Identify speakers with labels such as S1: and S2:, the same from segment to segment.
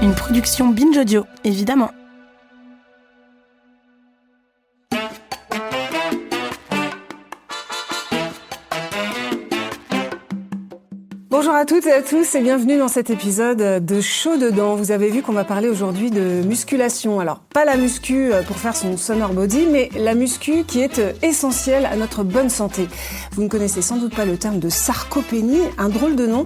S1: Une production Binge Audio, évidemment.
S2: Bonjour à toutes et à tous et bienvenue dans cet épisode de Chaud Dedans. Vous avez vu qu'on va parler aujourd'hui de musculation. Alors, pas la muscu pour faire son summer body, mais la muscu qui est essentielle à notre bonne santé. Vous ne connaissez sans doute pas le terme de sarcopénie, un drôle de nom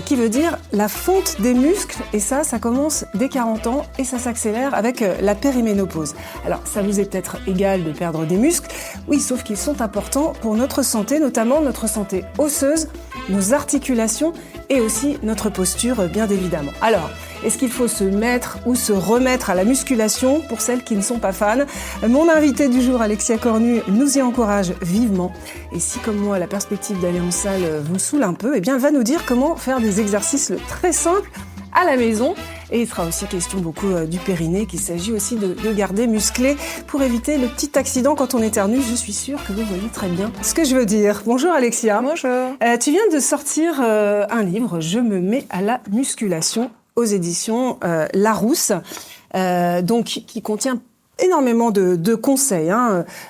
S2: qui veut dire la fonte des muscles. Et ça commence dès 40 ans et ça s'accélère avec la périménopause. Alors, ça vous est peut-être égal de perdre des muscles. Oui, sauf qu'ils sont importants pour notre santé, notamment notre santé osseuse, nos articulations et aussi notre posture, bien évidemment. Alors, est-ce qu'il faut se mettre ou se remettre à la musculation pour celles qui ne sont pas fans? Mon invité du jour, Alexia Cornu, nous y encourage vivement. Et si, comme moi, la perspective d'aller en salle vous saoule un peu, eh bien, elle va nous dire comment faire des exercices très simples à la maison. Et il sera aussi question beaucoup du périnée, qu'il s'agit aussi de garder musclé pour éviter le petit accident quand on éternue. Je suis sûre que vous voyez très bien ce que je veux dire. Bonjour Alexia.
S3: Bonjour.
S2: Tu viens de sortir un livre, Je me mets à la musculation, aux éditions Larousse, donc qui contient énormément de conseils,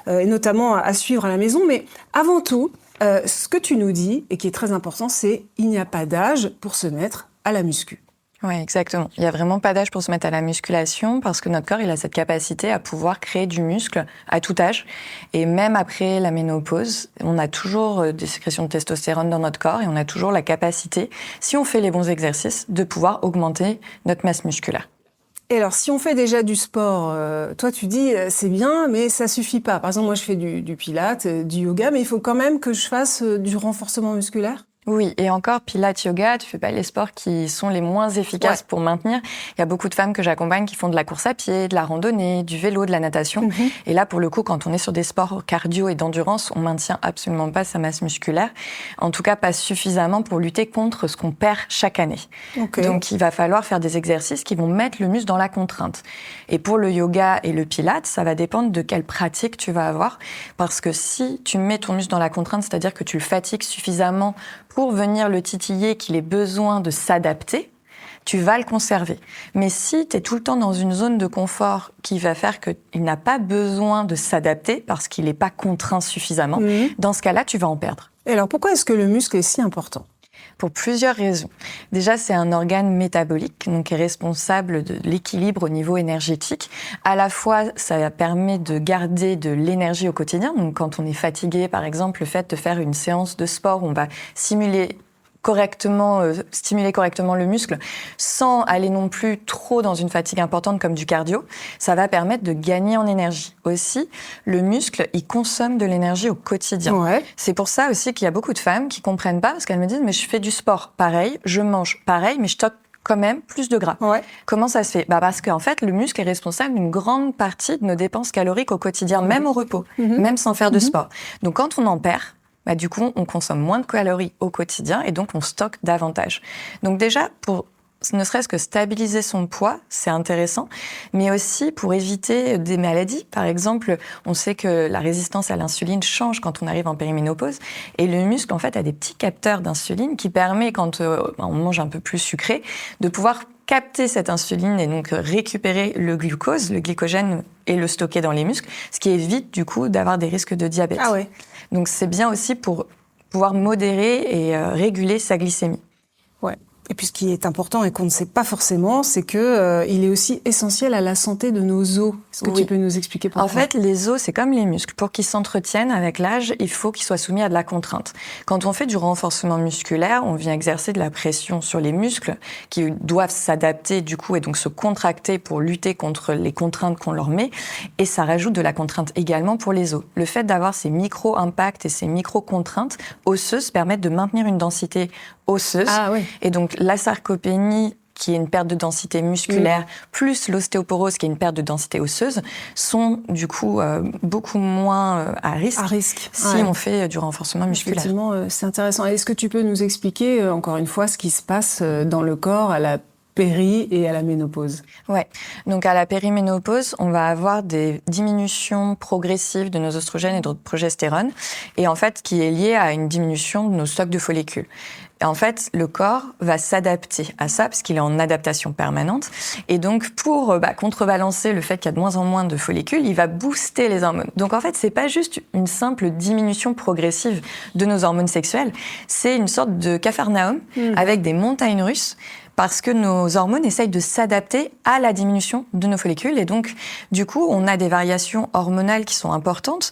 S2: et notamment à suivre à la maison. Mais avant tout, ce que tu nous dis, et qui est très important, c'est il n'y a pas d'âge pour se mettre à la muscu.
S3: Oui, exactement. Il n'y a vraiment pas d'âge pour se mettre à la musculation parce que notre corps, il a cette capacité à pouvoir créer du muscle à tout âge. Et même après la ménopause, on a toujours des sécrétions de testostérone dans notre corps et on a toujours la capacité, si on fait les bons exercices, de pouvoir augmenter notre masse musculaire.
S2: Et alors, si on fait déjà du sport, toi tu dis c'est bien, mais ça suffit pas. Par exemple, moi je fais du pilates, du yoga, mais il faut quand même que je fasse du renforcement musculaire.
S3: Oui, et encore, pilates, yoga, tu fais pas les sports qui sont les moins efficaces pour maintenir. Il y a beaucoup de femmes que j'accompagne qui font de la course à pied, de la randonnée, du vélo, de la natation. Et là, pour le coup, quand on est sur des sports cardio et d'endurance, on maintient absolument pas sa masse musculaire. En tout cas, pas suffisamment pour lutter contre ce qu'on perd chaque année. Donc, il va falloir faire des exercices qui vont mettre le muscle dans la contrainte. Et pour le yoga et le pilates, ça va dépendre de quelle pratique tu vas avoir. Parce que si tu mets ton muscle dans la contrainte, c'est-à-dire que tu le fatigues suffisamment pour venir le titiller, qu'il ait besoin de s'adapter, tu vas le conserver. Mais si tu es tout le temps dans une zone de confort qui va faire qu'il n'a pas besoin de s'adapter parce qu'il n'est pas contraint suffisamment, dans ce cas-là, tu vas en perdre.
S2: Et alors, pourquoi est-ce que le muscle est si important ?
S3: Pour plusieurs raisons. Déjà, c'est un organe métabolique, donc qui est responsable de l'équilibre au niveau énergétique. À la fois, ça permet de garder de l'énergie au quotidien. Donc, quand on est fatigué, par exemple, le fait de faire une séance de sport où on va stimuler correctement le muscle sans aller non plus trop dans une fatigue importante comme du cardio, ça va permettre de gagner en énergie. Aussi, le muscle, il consomme de l'énergie au quotidien. C'est pour ça aussi qu'il y a beaucoup de femmes qui comprennent pas parce qu'elles me disent mais je fais du sport pareil, je mange pareil, mais je stocke quand même plus de gras. Comment ça se fait ? Parce qu'en fait, le muscle est responsable d'une grande partie de nos dépenses caloriques au quotidien, même au repos, même sans faire de sport. Donc quand on en perd, du coup, on consomme moins de calories au quotidien et donc on stocke davantage. Donc déjà, pour ne serait-ce que stabiliser son poids, c'est intéressant, mais aussi pour éviter des maladies. Par exemple, on sait que la résistance à l'insuline change quand on arrive en périménopause et le muscle, en fait, a des petits capteurs d'insuline qui permet, quand on mange un peu plus sucré, de pouvoir capter cette insuline et donc récupérer le glucose, le glycogène et le stocker dans les muscles, ce qui évite du coup d'avoir des risques de diabète. Donc c'est bien aussi pour pouvoir modérer et réguler sa glycémie.
S2: Et puis ce qui est important et qu'on ne sait pas forcément, c'est que il est aussi essentiel à la santé de nos os. Est-ce que tu peux nous expliquer pourquoi ?
S3: En fait, les os, c'est comme les muscles. Pour qu'ils s'entretiennent avec l'âge, il faut qu'ils soient soumis à de la contrainte. Quand on fait du renforcement musculaire, on vient exercer de la pression sur les muscles qui doivent s'adapter du coup et donc se contracter pour lutter contre les contraintes qu'on leur met. Et ça rajoute de la contrainte également pour les os. Le fait d'avoir ces micro-impacts et ces micro-contraintes osseuses permettent de maintenir une densité osseuse. Et donc la sarcopénie, qui est une perte de densité musculaire, plus l'ostéoporose, qui est une perte de densité osseuse, sont du coup beaucoup moins à risque si on fait du renforcement musculaire.
S2: Effectivement, c'est intéressant. Est-ce que tu peux nous expliquer, encore une fois, ce qui se passe dans le corps à la péri et à la ménopause?
S3: Donc à la périménopause, on va avoir des diminutions progressives de nos oestrogènes et de progestérone, et en fait qui est liée à une diminution de nos stocks de follicules. Et en fait, le corps va s'adapter à ça parce qu'il est en adaptation permanente. Et donc, pour contrebalancer le fait qu'il y a de moins en moins de follicules, il va booster les hormones. Donc, en fait, c'est pas juste une simple diminution progressive de nos hormones sexuelles. C'est une sorte de capharnaüm avec des montagnes russes parce que nos hormones essayent de s'adapter à la diminution de nos follicules. Et donc, du coup, on a des variations hormonales qui sont importantes,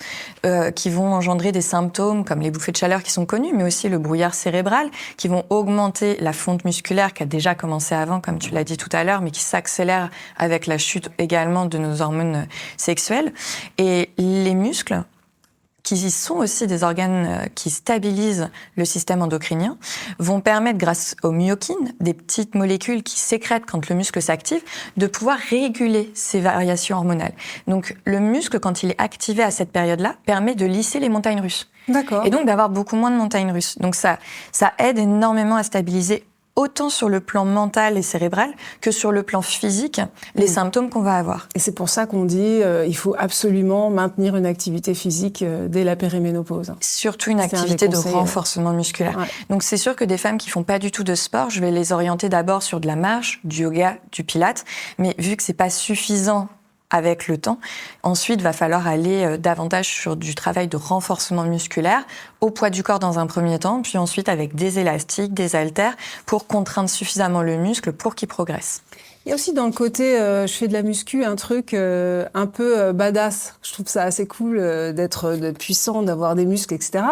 S3: qui vont engendrer des symptômes comme les bouffées de chaleur qui sont connues, mais aussi le brouillard cérébral, qui vont augmenter la fonte musculaire qui a déjà commencé avant, comme tu l'as dit tout à l'heure, mais qui s'accélère avec la chute également de nos hormones sexuelles. Et les muscles, qui sont aussi des organes qui stabilisent le système endocrinien, vont permettre, grâce aux myokines, des petites molécules qui sécrètent quand le muscle s'active, de pouvoir réguler ces variations hormonales. Donc, le muscle, quand il est activé à cette période-là, permet de lisser les montagnes russes.
S2: D'accord.
S3: Et donc d'avoir beaucoup moins de montagnes russes. Donc ça aide énormément à stabiliser autant sur le plan mental et cérébral que sur le plan physique, les symptômes qu'on va avoir.
S2: Et c'est pour ça qu'on dit il faut absolument maintenir une activité physique dès la périménopause.
S3: Surtout une activité de renforcement musculaire. Ouais. Donc c'est sûr que des femmes qui font pas du tout de sport, je vais les orienter d'abord sur de la marche, du yoga, du pilates, mais vu que c'est pas suffisant avec le temps. Ensuite, va falloir aller davantage sur du travail de renforcement musculaire au poids du corps dans un premier temps, puis ensuite avec des élastiques, des haltères pour contraindre suffisamment le muscle pour qu'il progresse.
S2: Il y a aussi dans le côté, je fais de la muscu, un truc un peu badass. Je trouve ça assez cool d'être puissant, d'avoir des muscles, etc.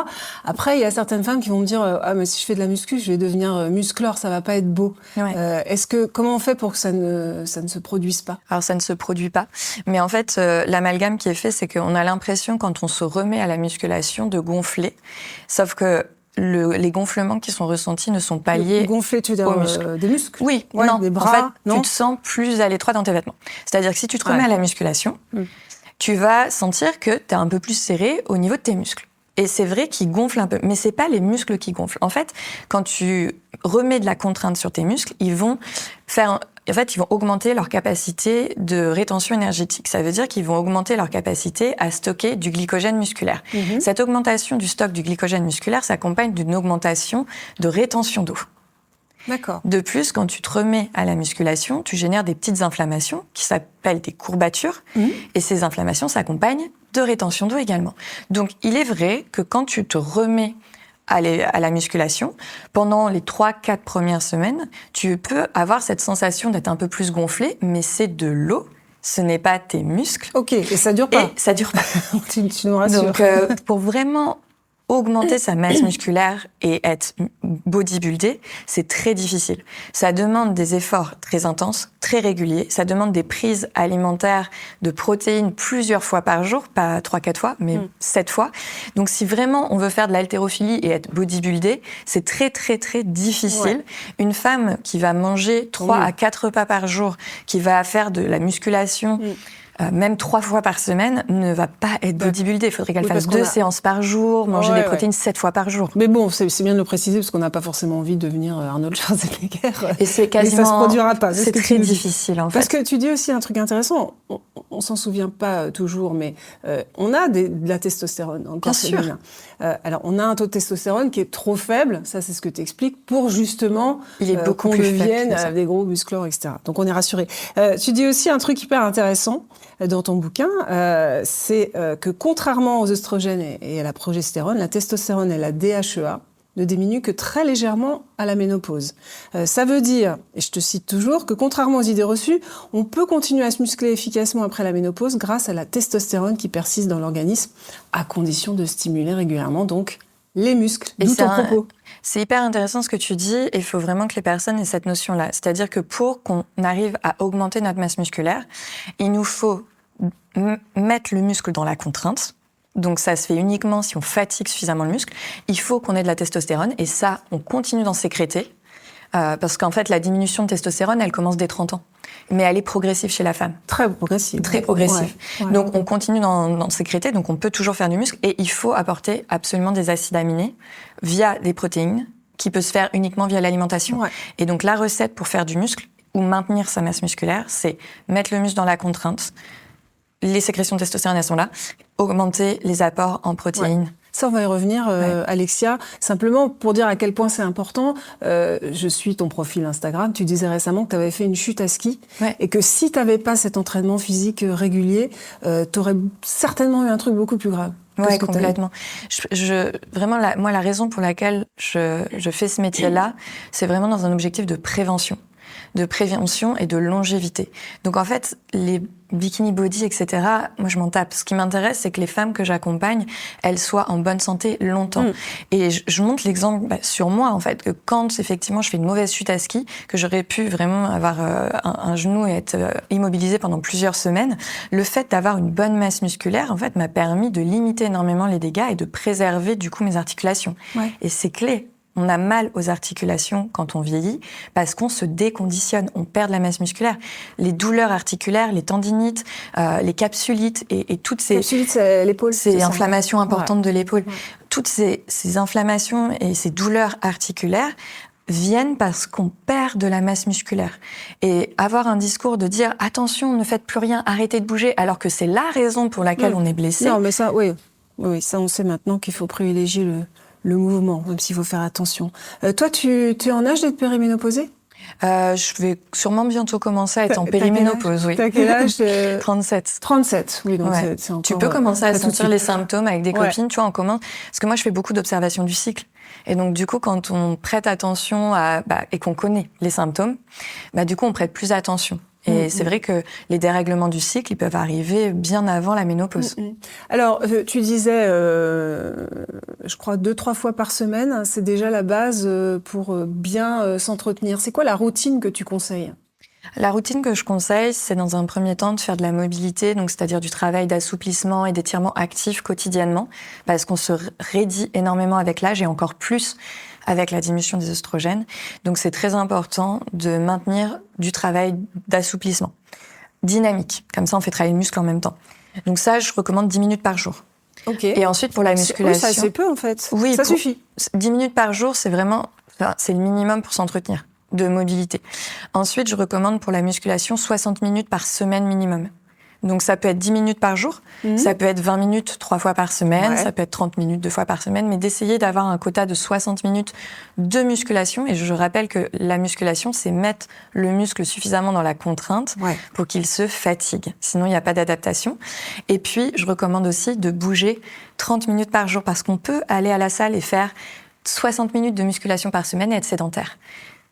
S2: Après, il y a certaines femmes qui vont me dire ah mais si je fais de la muscu, je vais devenir musclore, ça va pas être beau. Ouais. Comment on fait pour que ça ne se produise pas?
S3: Alors ça ne se produit pas, mais en fait l'amalgame qui est fait, c'est qu'on a l'impression quand on se remet à la musculation de gonfler, sauf que les gonflements qui sont ressentis ne sont pas liés
S2: gonfler, tu veux dire,
S3: aux muscles.
S2: Des muscles?
S3: Oui,
S2: ouais,
S3: non.
S2: Des bras,
S3: en fait,
S2: non,
S3: tu te sens plus à l'étroit dans tes vêtements. C'est-à-dire que si tu te remets à la musculation, tu vas sentir que tu es un peu plus serré au niveau de tes muscles. Et c'est vrai qu'ils gonflent un peu, mais c'est pas les muscles qui gonflent. En fait, quand tu remets de la contrainte sur tes muscles, ils vont augmenter leur capacité de rétention énergétique. Ça veut dire qu'ils vont augmenter leur capacité à stocker du glycogène musculaire. Cette augmentation du stock du glycogène musculaire s'accompagne d'une augmentation de rétention d'eau.
S2: D'accord.
S3: De plus, quand tu te remets à la musculation, tu génères des petites inflammations qui s'appellent des courbatures. Et ces inflammations s'accompagnent de rétention d'eau également. Donc, il est vrai que quand tu te remets à la musculation, pendant les 3-4 premières semaines, tu peux avoir cette sensation d'être un peu plus gonflé, mais c'est de l'eau, ce n'est pas tes muscles.
S2: Ok, et ça dure pas.
S3: Et ça dure pas.
S2: tu nous rassures.
S3: Donc, pour vraiment augmenter sa masse musculaire et être bodybuildé, c'est très difficile. Ça demande des efforts très intenses, très réguliers. Ça demande des prises alimentaires de protéines plusieurs fois par jour, pas 3-4 fois, mais 7 fois. Donc, si vraiment on veut faire de l'haltérophilie et être bodybuildé, c'est très, très, très difficile. Ouais. Une femme qui va manger 3 à 4 repas par jour, qui va faire de la musculation, même 3 fois par semaine, ne va pas être bodybuildée. Il faudrait qu'elle fasse 2 séances par jour, manger des protéines 7 fois par jour.
S2: Mais bon, c'est bien de le préciser, parce qu'on n'a pas forcément envie de devenir Arnold Schwarzenegger.
S3: Et c'est quasiment...
S2: Mais ça se produira pas.
S3: C'est très difficile, en fait.
S2: Parce que tu dis aussi un truc intéressant, on s'en souvient pas toujours, mais on a de la testostérone dans le corps féminin. Alors, on a un taux de testostérone qui est trop faible, ça c'est ce que tu expliques, pour justement qu'on devienne des gros musclores, etc. Donc on est rassuré. Tu dis aussi un truc hyper intéressant dans ton bouquin, c'est que contrairement aux oestrogènes et à la progestérone, la testostérone et la DHEA ne diminuent que très légèrement à la ménopause. Ça veut dire, et je te cite toujours, que contrairement aux idées reçues, on peut continuer à se muscler efficacement après la ménopause grâce à la testostérone qui persiste dans l'organisme, à condition de stimuler régulièrement donc les muscles. D'où ton propos.
S3: C'est hyper intéressant ce que tu dis, et il faut vraiment que les personnes aient cette notion-là. C'est-à-dire que pour qu'on arrive à augmenter notre masse musculaire, il nous faut mettre le muscle dans la contrainte. Donc ça se fait uniquement si on fatigue suffisamment le muscle. Il faut qu'on ait de la testostérone, et ça, on continue d'en sécréter. Parce qu'en fait, la diminution de testostérone, elle commence dès 30 ans. Mais elle est progressive chez la femme.
S2: Très progressive.
S3: Très progressive. Ouais. Donc, on continue d'en sécréter, donc on peut toujours faire du muscle. Et il faut apporter absolument des acides aminés via des protéines, qui peut se faire uniquement via l'alimentation. Ouais. Et donc, la recette pour faire du muscle, ou maintenir sa masse musculaire, c'est mettre le muscle dans la contrainte. Les sécrétions de testostérone, elles sont là. Augmenter les apports en protéines
S2: Ça, on va y revenir, Alexia. Simplement, pour dire à quel point c'est important, je suis ton profil Instagram. Tu disais récemment que tu avais fait une chute à ski et que si tu n'avais pas cet entraînement physique régulier, tu aurais certainement eu un truc beaucoup plus grave.
S3: Oui, complètement. Vraiment, moi, la raison pour laquelle je fais ce métier-là, c'est vraiment dans un objectif de prévention et de longévité. Donc en fait, les bikini body, etc., moi je m'en tape. Ce qui m'intéresse, c'est que les femmes que j'accompagne, elles soient en bonne santé longtemps. Et je montre l'exemple sur moi, en fait, que quand effectivement je fais une mauvaise chute à ski, que j'aurais pu vraiment avoir un genou et être immobilisée pendant plusieurs semaines, le fait d'avoir une bonne masse musculaire, en fait, m'a permis de limiter énormément les dégâts et de préserver du coup mes articulations. Ouais. Et c'est clé. On a mal aux articulations quand on vieillit parce qu'on se déconditionne, on perd de la masse musculaire. Les douleurs articulaires, les tendinites, les capsulites et toutes ces...
S2: Capsulite, c'est l'épaule.
S3: Ces inflammations importantes de l'épaule. Ouais. Toutes ces inflammations et ces douleurs articulaires viennent parce qu'on perd de la masse musculaire. Et avoir un discours de dire « attention, ne faites plus rien, arrêtez de bouger » alors que c'est la raison pour laquelle on est blessé.
S2: Non, mais ça, oui, ça on sait maintenant qu'il faut privilégier le mouvement, même s'il faut faire attention. Toi, tu es en âge d'être périménopausée ?
S3: Je vais sûrement bientôt commencer à être en périménopause, oui.
S2: T'as quel âge
S3: 37.
S2: 37, oui, donc
S3: ouais.
S2: c'est encore...
S3: Tu peux commencer à sentir les symptômes avec des copines, tu vois, en commun. Parce que moi, je fais beaucoup d'observations du cycle. Et donc, du coup, quand on prête attention et qu'on connaît les symptômes, du coup, on prête plus attention. Et c'est vrai que les dérèglements du cycle, ils peuvent arriver bien avant la ménopause.
S2: Alors, tu disais, je crois 2-3 fois par semaine, c'est déjà la base pour bien s'entretenir. C'est quoi la routine que tu conseilles ?
S3: La routine que je conseille, c'est dans un premier temps de faire de la mobilité, donc c'est-à-dire du travail d'assouplissement et d'étirement actif quotidiennement, parce qu'on se raidit énormément avec l'âge et encore plus avec la diminution des oestrogènes. Donc c'est très important de maintenir du travail d'assouplissement dynamique. Comme ça, on fait travailler le muscle en même temps. Donc ça, je recommande 10 minutes par jour.
S2: Okay.
S3: Et ensuite, pour la musculation...
S2: Oui, ça c'est peu en fait.
S3: Oui,
S2: ça suffit.
S3: 10 minutes par jour, c'est le minimum pour s'entretenir de mobilité. Ensuite, je recommande pour la musculation 60 minutes par semaine minimum. Donc ça peut être 10 minutes par jour, ça peut être 20 minutes 3 fois par semaine, ça peut être 30 minutes 2 fois par semaine, mais d'essayer d'avoir un quota de 60 minutes de musculation. Et je rappelle que la musculation, c'est mettre le muscle suffisamment dans la contrainte pour qu'il se fatigue. Sinon, il n'y a pas d'adaptation. Et puis, je recommande aussi de bouger 30 minutes par jour parce qu'on peut aller à la salle et faire 60 minutes de musculation par semaine et être sédentaire.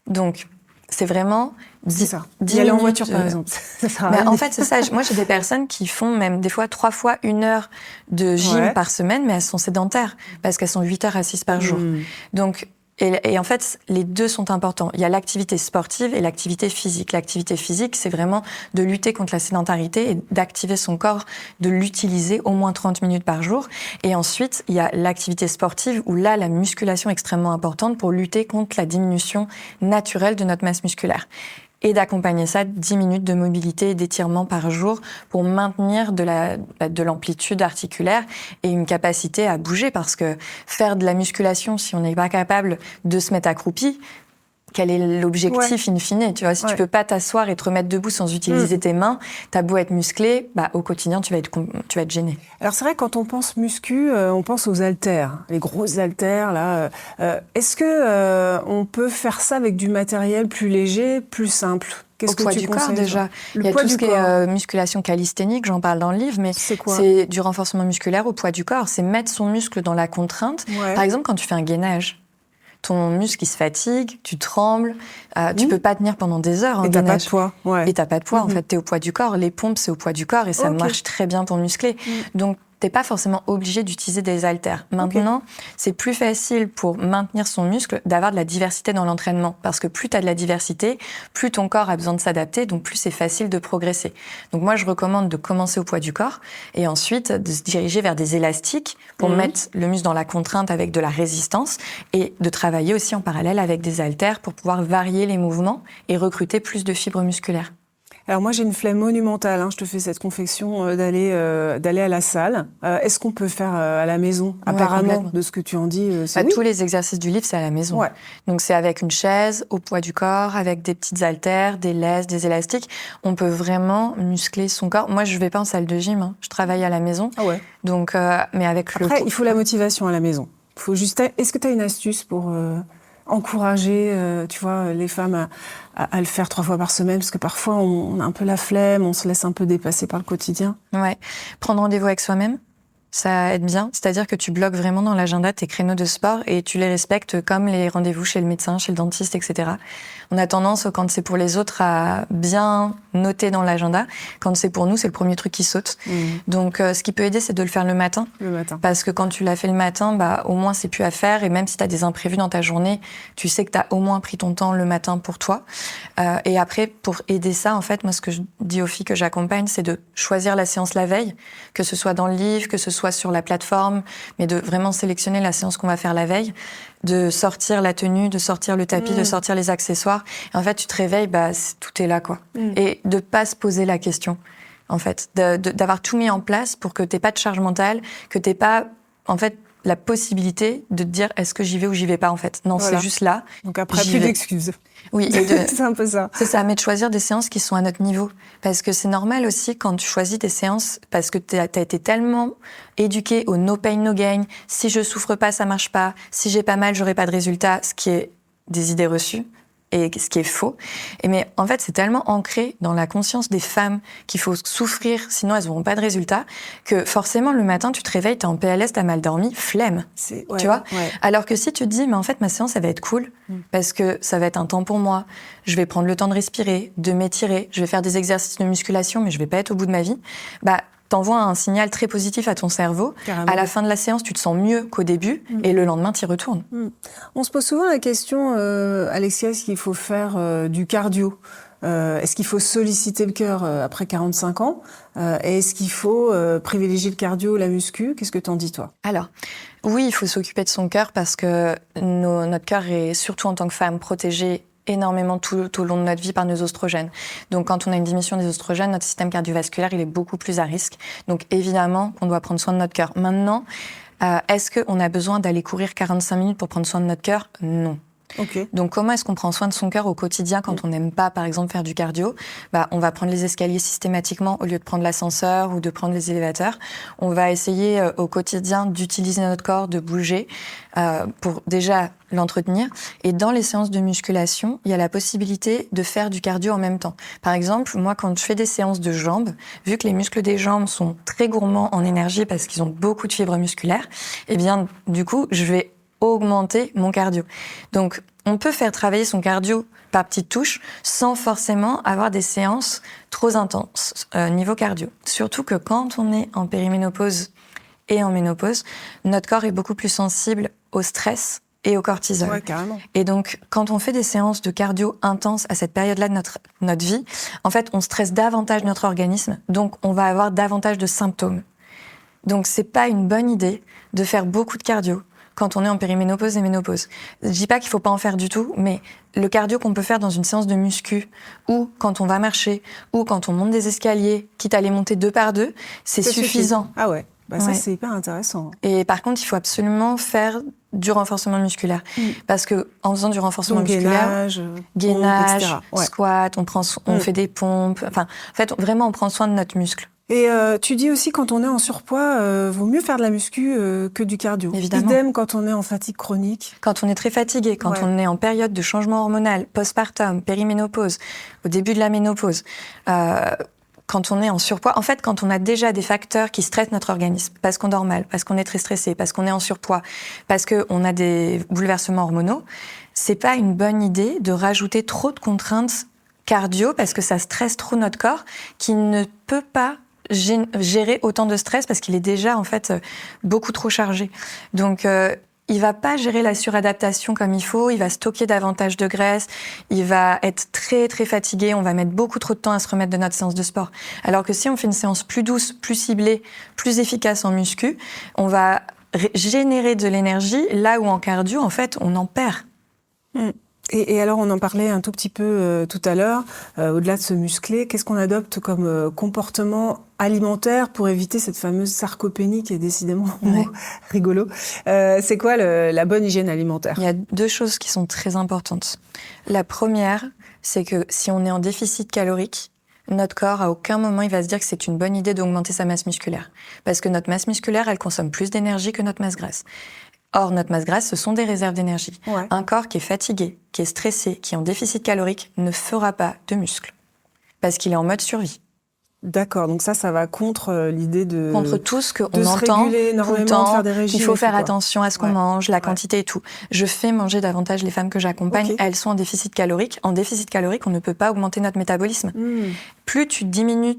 S3: Donc, c'est vraiment...
S2: C'est ça. D'y aller en voiture, par exemple.
S3: En fait, c'est ça. Moi, j'ai des personnes qui font même des fois 3 fois 1 heure de gym par semaine, mais elles sont sédentaires parce qu'elles sont 8 heures assises par jour. Donc, et en fait, les deux sont importants. Il y a l'activité sportive et l'activité physique. L'activité physique, c'est vraiment de lutter contre la sédentarité et d'activer son corps, de l'utiliser au moins 30 minutes par jour. Et ensuite, il y a l'activité sportive où là, la musculation est extrêmement importante pour lutter contre la diminution naturelle de notre masse musculaire. Et d'accompagner ça 10 minutes de mobilité et d'étirement par jour pour maintenir de l'amplitude articulaire et une capacité à bouger. Parce que faire de la musculation, si on n'est pas capable de se mettre accroupi, quel est l'objectif in fine, tu vois, si tu peux pas t'asseoir et te remettre debout sans utiliser tes mains, t'as beau être musclé, au quotidien, tu vas être gêné.
S2: Alors c'est vrai, quand on pense muscu, on pense aux haltères, les grosses haltères, là. Est-ce que on peut faire ça avec du matériel plus léger, plus simple ?
S3: Qu'est-ce que tu conseilles ? Au poids du corps, déjà. Il y a tout ce qui est musculation calisthénique, j'en parle dans le livre, mais c'est du renforcement musculaire au poids du corps. C'est mettre son muscle dans la contrainte. Par exemple, quand tu fais un gainage, ton muscle, il se fatigue, tu trembles, tu peux pas tenir pendant des heures.
S2: Et t'as pas de poids.
S3: Et t'as pas de poids, en fait, t'es au poids du corps. Les pompes, c'est au poids du corps et ça marche très bien pour muscler. Donc, t'es pas forcément obligé d'utiliser des haltères. Maintenant, c'est plus facile pour maintenir son muscle d'avoir de la diversité dans l'entraînement. Parce que plus t'as de la diversité, plus ton corps a besoin de s'adapter, donc plus c'est facile de progresser. Donc moi, je recommande de commencer au poids du corps et ensuite de se diriger vers des élastiques pour mettre le muscle dans la contrainte avec de la résistance et de travailler aussi en parallèle avec des haltères pour pouvoir varier les mouvements et recruter plus de fibres musculaires.
S2: Alors moi j'ai une flemme monumentale, je te fais cette confection d'aller à la salle. Est-ce qu'on peut faire à la maison? Apparemment, de ce que tu en dis, c'est oui.
S3: Tous les exercices du livre, c'est à la maison.
S2: Ouais.
S3: Donc c'est avec une chaise, au poids du corps, avec des petites haltères, des laisses, des élastiques. On peut vraiment muscler son corps. Moi, je vais pas en salle de gym, je travaille à la maison.
S2: Ah ouais.
S3: Donc, mais avec
S2: Après, il faut la motivation à la maison. Faut juste. Est-ce que tu as une astuce pour encourager, tu vois, les femmes à le faire 3 fois par semaine, parce que parfois on a un peu la flemme, on se laisse un peu dépasser par le quotidien.
S3: Ouais. Prendre rendez-vous avec soi-même, ça aide bien. C'est-à-dire que tu bloques vraiment dans l'agenda tes créneaux de sport et tu les respectes comme les rendez-vous chez le médecin, chez le dentiste, etc. On a tendance, quand c'est pour les autres, à bien noter dans l'agenda. Quand c'est pour nous, c'est le premier truc qui saute. Donc, ce qui peut aider, c'est de le faire le matin.
S2: Le matin.
S3: Parce que quand tu l'as fait le matin, au moins, c'est plus à faire. Et même si tu as des imprévus dans ta journée, tu sais que tu as au moins pris ton temps le matin pour toi. Et après, pour aider ça, en fait, moi, ce que je dis aux filles que j'accompagne, c'est de choisir la séance la veille, que ce soit dans le livre, que ce soit sur la plateforme, mais de vraiment sélectionner la séance qu'on va faire la veille, de sortir la tenue, de sortir le tapis, de sortir les accessoires. Et en fait, tu te réveilles, tout est là, quoi. Et de pas se poser la question, en fait, d'avoir tout mis en place pour que t'aies pas de charge mentale, que t'aies pas, en fait, la possibilité de te dire est-ce que j'y vais ou j'y vais pas, en fait. Non,
S2: voilà.
S3: C'est juste là.
S2: Donc après, plus d'excuses.
S3: Oui,
S2: c'est un peu ça.
S3: C'est ça, mais de choisir des séances qui sont à notre niveau. Parce que c'est normal aussi quand tu choisis des séances, parce que t'as été tellement éduqué au no pain, no gain. Si je souffre pas, ça marche pas. Si j'ai pas mal, j'aurai pas de résultat. Ce qui est des idées reçues et ce qui est faux. Mais en fait, c'est tellement ancré dans la conscience des femmes qu'il faut souffrir, sinon elles n'auront pas de résultat, que forcément le matin, tu te réveilles, t'es en PLS, t'as mal dormi, flemme. Tu vois ? Alors que si tu te dis, mais en fait, ma séance, ça va être cool, parce que ça va être un temps pour moi, je vais prendre le temps de respirer, de m'étirer, je vais faire des exercices de musculation, mais je vais pas être au bout de ma vie, t'envoies un signal très positif à ton cerveau. Carrément. À la fin de la séance, tu te sens mieux qu'au début et le lendemain, tu y retournes.
S2: On se pose souvent la question, Alexia, est-ce qu'il faut faire du cardio ? Est-ce qu'il faut solliciter le cœur après 45 ans ? Et est-ce qu'il faut privilégier le cardio ou la muscu ? Qu'est-ce que t'en dis, toi ?
S3: Alors, oui, il faut s'occuper de son cœur parce que notre cœur est, surtout en tant que femme, protégé énormément tout au long de notre vie par nos oestrogènes. Donc, quand on a une diminution des oestrogènes, notre système cardiovasculaire, il est beaucoup plus à risque. Donc, évidemment, on doit prendre soin de notre cœur. Maintenant, est-ce qu'on a besoin d'aller courir 45 minutes pour prendre soin de notre cœur ? Non.
S2: Okay.
S3: Donc, comment est-ce qu'on prend soin de son cœur au quotidien quand on n'aime pas, par exemple, faire du cardio ? On va prendre les escaliers systématiquement au lieu de prendre l'ascenseur ou de prendre les élévateurs. On va essayer au quotidien d'utiliser notre corps, de bouger pour déjà l'entretenir. Et dans les séances de musculation, il y a la possibilité de faire du cardio en même temps. Par exemple, moi, quand je fais des séances de jambes, vu que les muscles des jambes sont très gourmands en énergie parce qu'ils ont beaucoup de fibres musculaires, du coup, je vais augmenter mon cardio. Donc, on peut faire travailler son cardio par petites touches sans forcément avoir des séances trop intenses niveau cardio. Surtout que quand on est en périménopause et en ménopause, notre corps est beaucoup plus sensible au stress et au cortisol.
S2: Ouais, carrément.
S3: Et donc, quand on fait des séances de cardio intenses à cette période-là de notre vie, en fait, on stresse davantage notre organisme, donc on va avoir davantage de symptômes. Donc, c'est pas une bonne idée de faire beaucoup de cardio quand on est en périménopause et ménopause. Je dis pas qu'il faut pas en faire du tout, mais le cardio qu'on peut faire dans une séance de muscu, ou quand on va marcher, ou quand on monte des escaliers, quitte à les monter 2 par 2, c'est suffisant.
S2: Ah ouais, ça c'est hyper intéressant.
S3: Et par contre, il faut absolument faire du renforcement musculaire. Parce que en faisant du renforcement musculaire, gainage, squat, on fait des pompes, en fait, vraiment on prend soin de notre muscle.
S2: Et tu dis aussi, quand on est en surpoids, vaut mieux faire de la muscu que du cardio.
S3: Évidemment.
S2: Idem quand on est en fatigue chronique.
S3: Quand on est très fatigué, quand on est en période de changement hormonal, postpartum, périménopause, au début de la ménopause, quand on est en surpoids, en fait, quand on a déjà des facteurs qui stressent notre organisme, parce qu'on dort mal, parce qu'on est très stressé, parce qu'on est en surpoids, parce qu'on a des bouleversements hormonaux, c'est pas une bonne idée de rajouter trop de contraintes cardio, parce que ça stresse trop notre corps, qui ne peut pas gérer autant de stress parce qu'il est déjà en fait beaucoup trop chargé. Donc il va pas gérer la suradaptation comme il faut, il va stocker davantage de graisse, il va être très très fatigué, on va mettre beaucoup trop de temps à se remettre de notre séance de sport. Alors que si on fait une séance plus douce, plus ciblée, plus efficace en muscu, on va générer de l'énergie là où en cardio en fait on en perd.
S2: Et alors, on en parlait un tout petit peu tout à l'heure, au-delà de se muscler, qu'est-ce qu'on adopte comme comportement alimentaire pour éviter cette fameuse sarcopénie qui est décidément un mot rigolo. C'est quoi la bonne hygiène alimentaire?
S3: Il y a 2 choses qui sont très importantes. La première, c'est que si on est en déficit calorique, notre corps, à aucun moment, il va se dire que c'est une bonne idée d'augmenter sa masse musculaire. Parce que notre masse musculaire, elle consomme plus d'énergie que notre masse grasse. Or, notre masse grasse, ce sont des réserves d'énergie.
S2: Ouais.
S3: Un corps qui est fatigué, qui est stressé, qui est en déficit calorique, ne fera pas de muscles. Parce qu'il est en mode survie.
S2: D'accord, donc ça va contre l'idée de...
S3: Contre tout ce qu'on
S2: de se
S3: entend
S2: réguler
S3: tout le
S2: énormément, de
S3: temps,
S2: faire des régimes
S3: qu'il faut
S2: et
S3: faire
S2: tout, quoi.
S3: attention à ce qu'on mange, la quantité et tout. Je fais manger davantage les femmes que j'accompagne.
S2: Ok.
S3: Elles sont en déficit calorique. En déficit calorique, on ne peut pas augmenter notre métabolisme. Plus tu diminues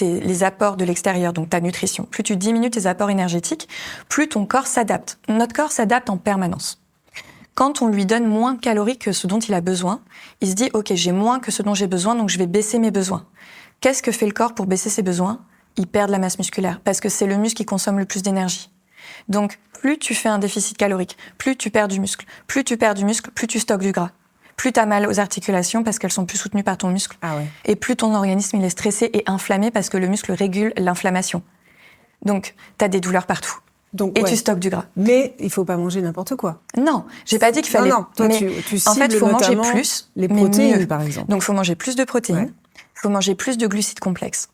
S3: les apports de l'extérieur, donc ta nutrition, plus tu diminues tes apports énergétiques, plus ton corps s'adapte. Notre corps s'adapte en permanence. Quand on lui donne moins de calories que ce dont il a besoin, il se dit « Ok, j'ai moins que ce dont j'ai besoin, donc je vais baisser mes besoins ». Qu'est-ce que fait le corps pour baisser ses besoins? Il perd de la masse musculaire, parce que c'est le muscle qui consomme le plus d'énergie. Donc, plus tu fais un déficit calorique, plus tu perds du muscle. Plus tu perds du muscle, plus tu stockes du gras. Plus tu as mal aux articulations parce qu'elles sont plus soutenues par ton muscle.
S2: Ah ouais.
S3: Et plus ton organisme il est stressé et inflammé parce que le muscle régule l'inflammation. Donc, tu as des douleurs partout.
S2: Donc,
S3: Et
S2: ouais.
S3: tu stockes du gras.
S2: Mais il faut pas manger n'importe quoi.
S3: Non, j'ai pas dit qu'il fallait...
S2: Non, toi,
S3: mais
S2: tu
S3: en fait,
S2: cibles
S3: il faut manger
S2: notamment
S3: plus,
S2: les
S3: mais
S2: protéines,
S3: mieux.
S2: par exemple.
S3: Donc, il faut manger plus de protéines.
S2: Ouais.
S3: Il faut manger plus de glucides complexes.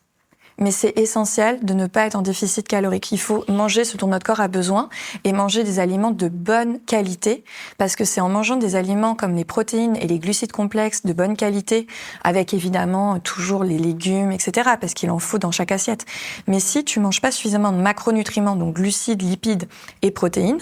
S3: Mais c'est essentiel de ne pas être en déficit calorique. Il faut manger ce dont notre corps a besoin et manger des aliments de bonne qualité, parce que c'est en mangeant des aliments comme les protéines et les glucides complexes de bonne qualité, avec évidemment toujours les légumes, etc., parce qu'il en faut dans chaque assiette. Mais si tu manges pas suffisamment de macronutriments, donc glucides, lipides et protéines,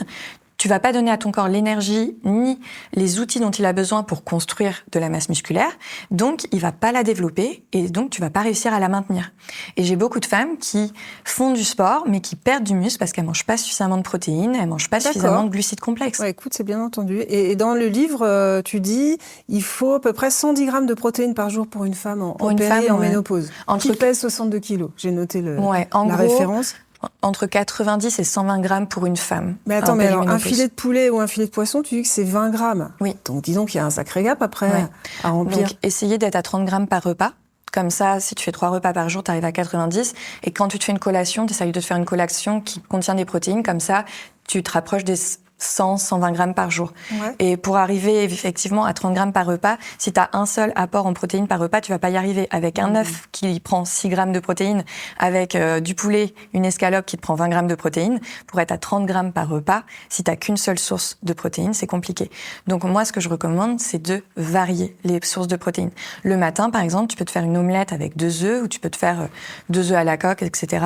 S3: tu vas pas donner à ton corps l'énergie ni les outils dont il a besoin pour construire de la masse musculaire, donc il va pas la développer et donc tu vas pas réussir à la maintenir. Et j'ai beaucoup de femmes qui font du sport mais qui perdent du muscle parce qu'elles mangent pas suffisamment de protéines, elles mangent pas suffisamment de glucides complexes.
S2: Ouais, écoute, c'est bien entendu. Et dans le livre, tu dis il faut à peu près 110 grammes de protéines par jour pour une femme en péri et en ménopause, qui pèse 62 kilos. J'ai noté
S3: en
S2: la
S3: gros,
S2: référence.
S3: Entre 90 et 120 grammes pour une femme.
S2: Mais attends, mais alors, un filet de poulet ou un filet de poisson, tu dis que c'est 20 grammes.
S3: Oui.
S2: Donc, dis donc, il y a un sacré gap après à remplir.
S3: Donc, essayez d'être à 30 grammes par repas. Comme ça, si tu fais 3 repas par jour, tu arrives à 90. Et quand tu te fais une collation, tu essayes de te faire une collation qui contient des protéines. Comme ça, tu te rapproches des 100, 120 grammes par jour. Ouais. Et pour arriver effectivement à 30 grammes par repas, si tu as un seul apport en protéines par repas, tu vas pas y arriver. Avec un œuf qui prend 6 grammes de protéines, avec du poulet, une escalope qui te prend 20 grammes de protéines, pour être à 30 grammes par repas, si tu n'as qu'une seule source de protéines, c'est compliqué. Donc moi, ce que je recommande, c'est de varier les sources de protéines. Le matin, par exemple, tu peux te faire une omelette avec 2 œufs, ou tu peux te faire 2 œufs à la coque, etc.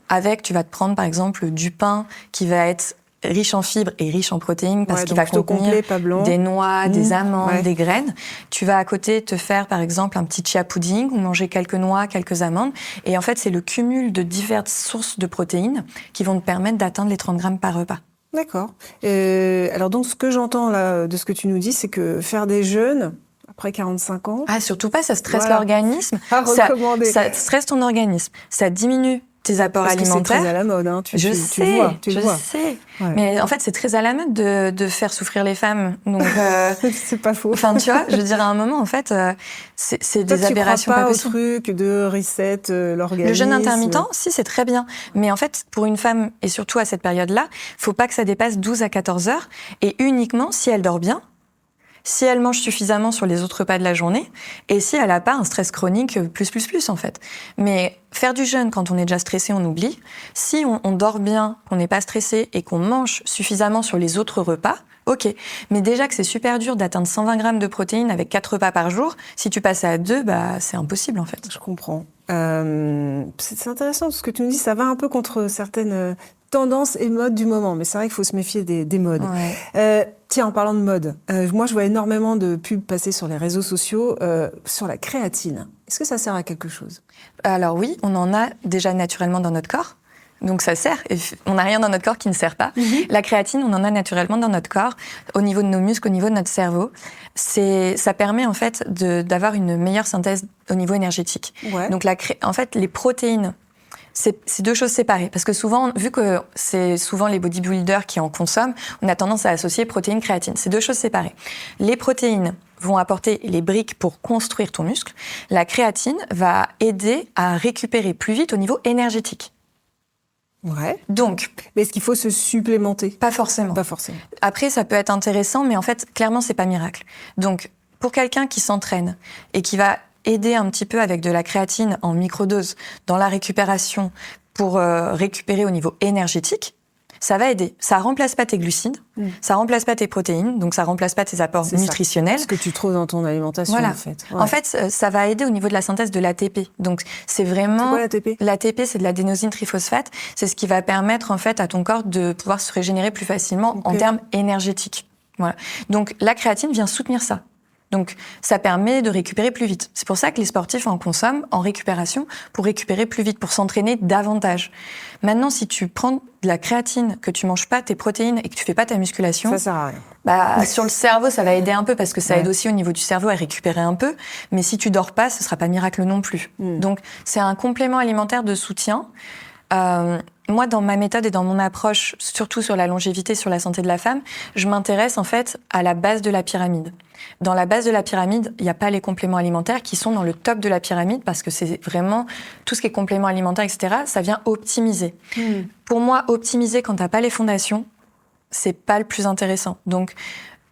S3: Avec, tu vas te prendre, par exemple, du pain qui va être riche en fibres et riche en protéines parce qu'il va contenir des noix, des amandes, des graines. Tu vas à côté te faire par exemple un petit chia pudding ou manger quelques noix, quelques amandes. Et en fait, c'est le cumul de diverses sources de protéines qui vont te permettre d'atteindre les 30 grammes par repas.
S2: D'accord. Alors donc, ce que j'entends là de ce que tu nous dis, c'est que faire des jeûnes après 45 ans...
S3: Ah, surtout pas, ça stresse l'organisme.
S2: À recommander.
S3: Ça stresse ton organisme. Ça diminue tes apports alimentaires.
S2: C'est très à la mode, hein.
S3: Je sais.
S2: Ouais.
S3: Mais en fait, c'est très à la mode de faire souffrir les femmes. Donc,
S2: c'est pas faux.
S3: Enfin, tu vois, je veux dire, à un moment, en fait, c'est des aberrations
S2: pas
S3: possibles.
S2: Au truc de reset l'organisme.
S3: Le jeûne intermittent, si, c'est très bien. Mais en fait, pour une femme, et surtout à cette période-là, faut pas que ça dépasse 12 à 14 heures, et uniquement si elle dort bien, si elle mange suffisamment sur les autres repas de la journée, et si elle n'a pas un stress chronique plus, en fait. Mais faire du jeûne quand on est déjà stressé, on oublie. Si on dort bien, qu'on n'est pas stressé et qu'on mange suffisamment sur les autres repas, ok. Mais déjà que c'est super dur d'atteindre 120 grammes de protéines avec 4 repas par jour, si tu passes à 2, c'est impossible, en fait.
S2: Je comprends. C'est intéressant, ce que tu nous dis, ça va un peu contre certaines tendances et modes du moment. Mais c'est vrai qu'il faut se méfier des modes. Ouais. Tiens, en parlant de mode, moi, je vois énormément de pubs passer sur les réseaux sociaux sur la créatine. Est-ce que ça sert à quelque chose ?
S3: Alors oui, on en a déjà naturellement dans notre corps. Donc ça sert. Et on n'a rien dans notre corps qui ne sert pas. La créatine, on en a naturellement dans notre corps, au niveau de nos muscles, au niveau de notre cerveau. Ça permet en fait d'avoir une meilleure synthèse au niveau énergétique. Ouais. Donc en fait, les protéines C'est deux choses séparées. Parce que souvent, vu que c'est souvent les bodybuilders qui en consomment, on a tendance à associer protéines, créatine. C'est deux choses séparées. Les protéines vont apporter les briques pour construire ton muscle. La créatine va aider à récupérer plus vite au niveau énergétique.
S2: Ouais.
S3: Donc,
S2: mais est-ce qu'il faut se supplémenter?
S3: Pas forcément.
S2: Pas forcément.
S3: Après, ça peut être intéressant, mais en fait, clairement, c'est pas miracle. Donc, pour quelqu'un qui s'entraîne et qui va aider un petit peu avec de la créatine en microdose dans la récupération pour récupérer au niveau énergétique, ça va aider. Ça remplace pas tes glucides, ça remplace pas tes protéines, donc ça remplace pas tes apports nutritionnels.
S2: Ce que tu trouves dans ton alimentation,
S3: voilà.
S2: en fait. Ouais.
S3: En fait, ça va aider au niveau de la synthèse de l'ATP. Donc, c'est vraiment...
S2: C'est quoi l'ATP?
S3: L'ATP, c'est de l'adénosine triphosphate. C'est ce qui va permettre, en fait, à ton corps de pouvoir se régénérer plus facilement en termes énergétiques. Voilà. Donc, la créatine vient soutenir ça. Donc, ça permet de récupérer plus vite. C'est pour ça que les sportifs en consomment en récupération pour récupérer plus vite, pour s'entraîner davantage. Maintenant, si tu prends de la créatine, que tu manges pas tes protéines et que tu fais pas ta musculation...
S2: Ça sert à rien.
S3: Sur le cerveau, ça va aider un peu parce que ça aide aussi au niveau du cerveau à récupérer un peu. Mais si tu dors pas, ce sera pas miracle non plus. Donc, c'est un complément alimentaire de soutien. Moi, dans ma méthode et dans mon approche, surtout sur la longévité, sur la santé de la femme, je m'intéresse en fait à la base de la pyramide. Dans la base de la pyramide, il n'y a pas les compléments alimentaires qui sont dans le top de la pyramide parce que c'est vraiment tout ce qui est compléments alimentaires, etc. Ça vient optimiser. Pour moi, optimiser quand t'as pas les fondations, c'est pas le plus intéressant. Donc,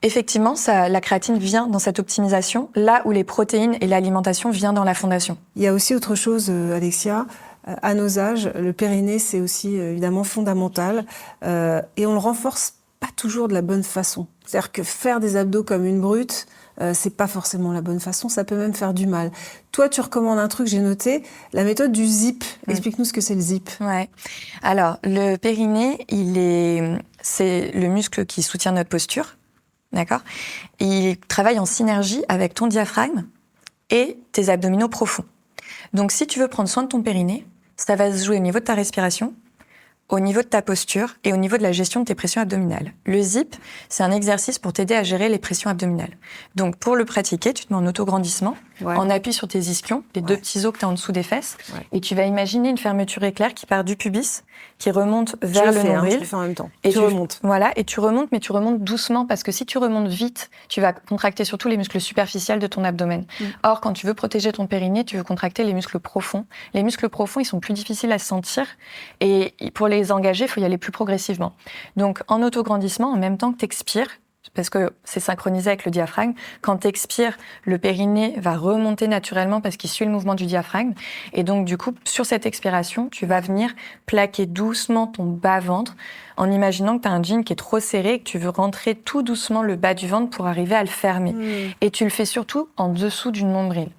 S3: effectivement, la créatine vient dans cette optimisation, là où les protéines et l'alimentation viennent dans la fondation.
S2: Il y a aussi autre chose, Alexia. À nos âges, le périnée, c'est aussi évidemment fondamental. Et on le renforce pas toujours de la bonne façon. C'est-à-dire que faire des abdos comme une brute, c'est pas forcément la bonne façon. Ça peut même faire du mal. Toi, tu recommandes un truc, j'ai noté, la méthode du zip. Explique-nous ce que c'est le zip.
S3: Ouais. Alors, le périnée, c'est le muscle qui soutient notre posture. D'accord? Il travaille en synergie avec ton diaphragme et tes abdominaux profonds. Donc, si tu veux prendre soin de ton périnée, ça va se jouer au niveau de ta respiration, au niveau de ta posture et au niveau de la gestion de tes pressions abdominales. Le zip, c'est un exercice pour t'aider à gérer les pressions abdominales. Donc, pour le pratiquer, tu te mets en autograndissement, en appui sur tes ischions, les deux petits os que tu as en dessous des fesses, et tu vas imaginer une fermeture éclair qui part du pubis, qui remonte vers le nombril.
S2: Je le fais en même temps.
S3: Et
S2: tu remontes.
S3: Voilà, et tu remontes, mais tu remontes doucement, parce que si tu remontes vite, tu vas contracter surtout les muscles superficiels de ton abdomen. Or, quand tu veux protéger ton périnée, tu veux contracter les muscles profonds. Les muscles profonds, ils sont plus difficiles à sentir, et pour les engager, il faut y aller plus progressivement. Donc, en autograndissement, en même temps que tu expires, parce que c'est synchronisé avec le diaphragme. Quand tu expires, le périnée va remonter naturellement parce qu'il suit le mouvement du diaphragme. Et donc, du coup, sur cette expiration, tu vas venir plaquer doucement ton bas-ventre en imaginant que tu as un jean qui est trop serré et que tu veux rentrer tout doucement le bas du ventre pour arriver à le fermer. Et tu le fais surtout en dessous du nombril.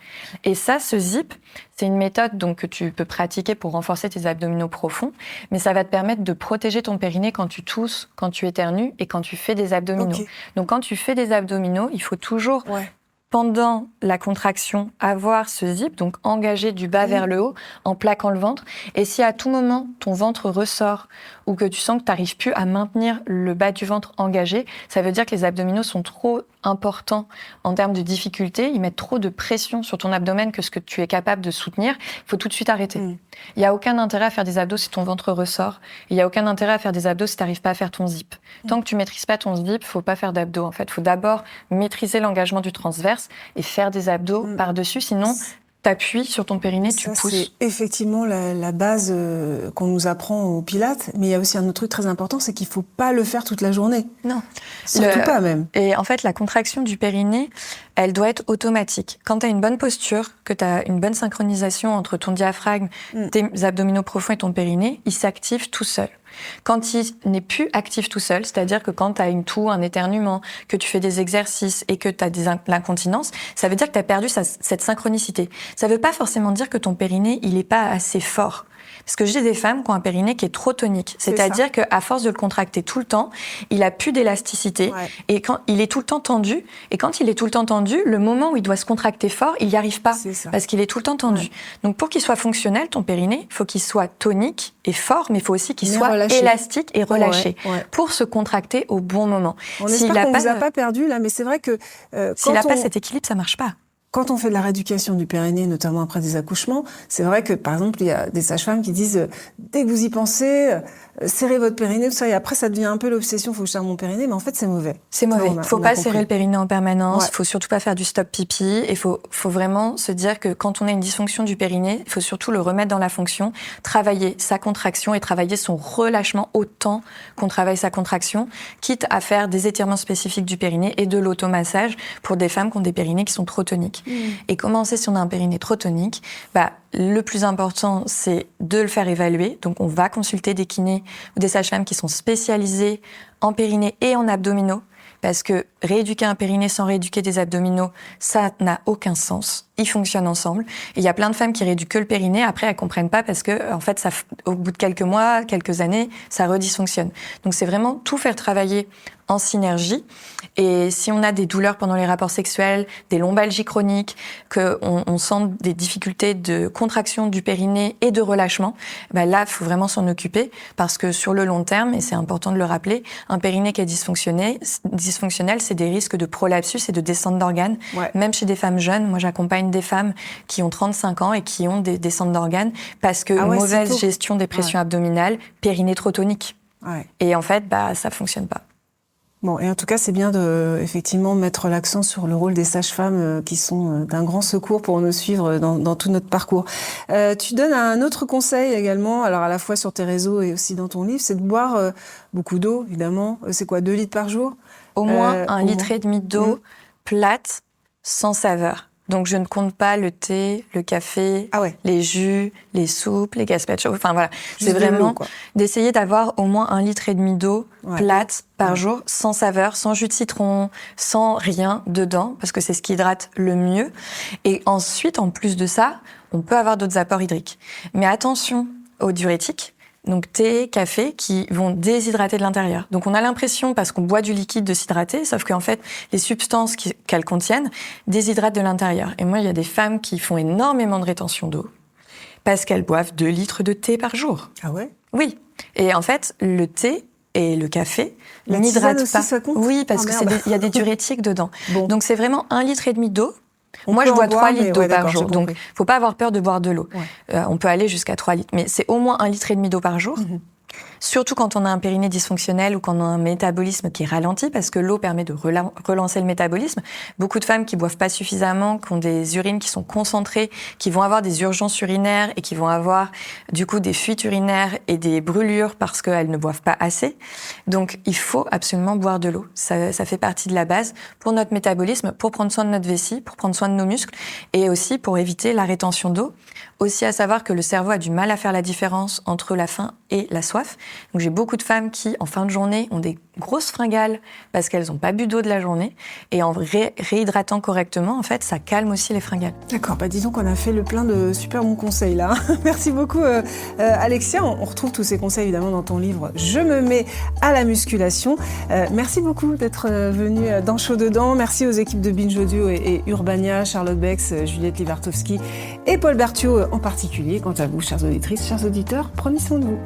S3: Et ça, ce zip, c'est une méthode donc, que tu peux pratiquer pour renforcer tes abdominaux profonds, mais ça va te permettre de protéger ton périnée quand tu tousses, quand tu éternues et quand tu fais des abdominaux. Donc, quand tu fais des abdominaux, il faut toujours, pendant la contraction, avoir ce zip, donc engager du bas vers le haut, en plaquant le ventre. Et si à tout moment, ton ventre ressort ou que tu sens que tu n'arrives plus à maintenir le bas du ventre engagé, ça veut dire que les abdominaux sont trop importants en termes de difficulté. Ils mettent trop de pression sur ton abdomen que ce que tu es capable de soutenir. Il faut tout de suite arrêter. Il n'y a aucun intérêt à faire des abdos si ton ventre ressort. Il n'y a aucun intérêt à faire des abdos si tu n'arrives pas à faire ton zip. Tant que tu ne maîtrises pas ton zip, il ne faut pas faire d'abdos. En fait, il faut d'abord maîtriser l'engagement du transverse et faire des abdos par-dessus. Sinon, t'appuies sur ton périnée, tu pousses.
S2: C'est effectivement la base qu'on nous apprend au Pilates. Mais il y a aussi un autre truc très important, c'est qu'il ne faut pas le faire toute la journée.
S3: Non.
S2: Surtout pas même.
S3: Et en fait, la contraction du périnée, elle doit être automatique. Quand tu as une bonne posture, que tu as une bonne synchronisation entre ton diaphragme, tes abdominaux profonds et ton périnée, il s'active tout seul. Quand il n'est plus actif tout seul, c'est-à-dire que quand tu as une toux, un éternuement, que tu fais des exercices et que tu as l'incontinence, ça veut dire que tu as perdu cette synchronicité. Ça ne veut pas forcément dire que ton périnée, il n'est pas assez fort. Parce que j'ai des femmes qui ont un périnée qui est trop tonique. C'est-à-dire qu'à force de le contracter tout le temps, il a plus d'élasticité. Et quand il est tout le temps tendu, et quand il est tout le temps tendu, le moment où il doit se contracter fort, il n'y arrive pas. Parce qu'il est tout le temps tendu. Donc pour qu'il soit fonctionnel, ton périnée, il faut qu'il soit tonique et fort, mais il faut aussi qu'il soit élastique et relâché. Pour se contracter au bon moment.
S2: On espère qu'on ne vous a pas perdu là, mais c'est vrai que...
S3: s'il n'a pas cet équilibre, ça ne marche pas.
S2: quand on fait de la rééducation du périnée, notamment après des accouchements, c'est vrai que, par exemple, il y a des sages-femmes qui disent dès que vous y pensez, serrez votre périnée, tout ça, et après ça devient un peu l'obsession, faut que je serre mon périnée, mais en fait c'est mauvais.
S3: C'est mauvais. Faut pas serrer le périnée en permanence.
S2: Ouais.
S3: Faut surtout pas faire du stop pipi. Et faut vraiment se dire que quand on a une dysfonction du périnée, il faut surtout le remettre dans la fonction, travailler sa contraction et travailler son relâchement autant qu'on travaille sa contraction, quitte à faire des étirements spécifiques du périnée et de l'automassage pour des femmes qui ont des périnées qui sont trop toniques. Et comment on sait si on a un périnée trop tonique? Le plus important, c'est de le faire évaluer. Donc, on va consulter des kinés ou des sages-femmes qui sont spécialisées en périnée et en abdominaux. Parce que rééduquer un périnée sans rééduquer des abdominaux, ça n'a aucun sens. Ils fonctionnent ensemble. Et il y a plein de femmes qui rééduquent que le périnée. Après, elles comprennent pas parce que, en fait, ça, au bout de quelques mois, quelques années, ça redysfonctionne. Donc, c'est vraiment tout faire travailler en synergie. Et si on a des douleurs pendant les rapports sexuels, des lombalgies chroniques, qu'on sent des difficultés de contraction du périnée et de relâchement, là, il faut vraiment s'en occuper parce que sur le long terme, et c'est important de le rappeler, un périnée qui est dysfonctionnel, c'est des risques de prolapsus et de descente d'organes. Ouais. Même chez des femmes jeunes, moi j'accompagne des femmes qui ont 35 ans et qui ont des descentes d'organes parce que mauvaise gestion des pressions abdominales, périnée trop tonique. Ouais. Et en fait, ça fonctionne pas.
S2: Bon, et en tout cas, c'est bien de, effectivement, mettre l'accent sur le rôle des sages-femmes qui sont d'un grand secours pour nous suivre dans tout notre parcours. Tu donnes un autre conseil également, alors à la fois sur tes réseaux et aussi dans ton livre, c'est de boire beaucoup d'eau, évidemment. C'est quoi, 2 litres par jour?
S3: Au moins 1,5 litre d'eau plate, sans saveur. Donc, je ne compte pas le thé, le café, les jus, les soupes, les gazpacho. Enfin, voilà. C'est vraiment d'essayer d'avoir au moins 1,5 litre d'eau plate par jour, sans saveur, sans jus de citron, sans rien dedans, parce que c'est ce qui hydrate le mieux. Et ensuite, en plus de ça, on peut avoir d'autres apports hydriques. Mais attention aux diurétiques. Donc thé, café, qui vont déshydrater de l'intérieur. Donc on a l'impression, parce qu'on boit du liquide, de s'hydrater, sauf qu'en fait, les substances qu'elles contiennent déshydratent de l'intérieur. Et moi, il y a des femmes qui font énormément de rétention d'eau parce qu'elles boivent 2 litres de thé par jour.
S2: Ah ouais?
S3: Oui. Et en fait, le thé et le café n'hydratent pas.
S2: Ça compte?
S3: Oui, parce qu'il y a des diurétiques dedans. Bon. Donc c'est vraiment 1,5 litre d'eau. Moi, je bois 3 litres d'eau par jour, donc faut pas avoir peur de boire de l'eau. Ouais. On peut aller jusqu'à 3 litres, mais c'est au moins 1,5 litre d'eau par jour. Surtout quand on a un périnée dysfonctionnel ou quand on a un métabolisme qui ralentit, parce que l'eau permet de relancer le métabolisme. Beaucoup de femmes qui boivent pas suffisamment, qui ont des urines qui sont concentrées, qui vont avoir des urgences urinaires et qui vont avoir du coup des fuites urinaires et des brûlures parce qu'elles ne boivent pas assez. Donc il faut absolument boire de l'eau. Ça fait partie de la base pour notre métabolisme, pour prendre soin de notre vessie, pour prendre soin de nos muscles et aussi pour éviter la rétention d'eau. Aussi à savoir que le cerveau a du mal à faire la différence entre la faim et la soif. Donc j'ai beaucoup de femmes qui, en fin de journée, ont des grosses fringales parce qu'elles n'ont pas bu d'eau de la journée. Et en réhydratant correctement, en fait, ça calme aussi les fringales.
S2: D'accord, disons qu'on a fait le plein de super bons conseils là. Merci beaucoup Alexia. On retrouve tous ces conseils évidemment dans ton livre « Je me mets à la musculation ». Merci beaucoup d'être venue dans Chaud Dedans. Merci aux équipes de Binge Audio et Urbania, Charlotte Bex, Juliette Livartowski et Paul Berthiaud en particulier. Quant à vous, chères auditrices, chers auditeurs, prenez soin de vous.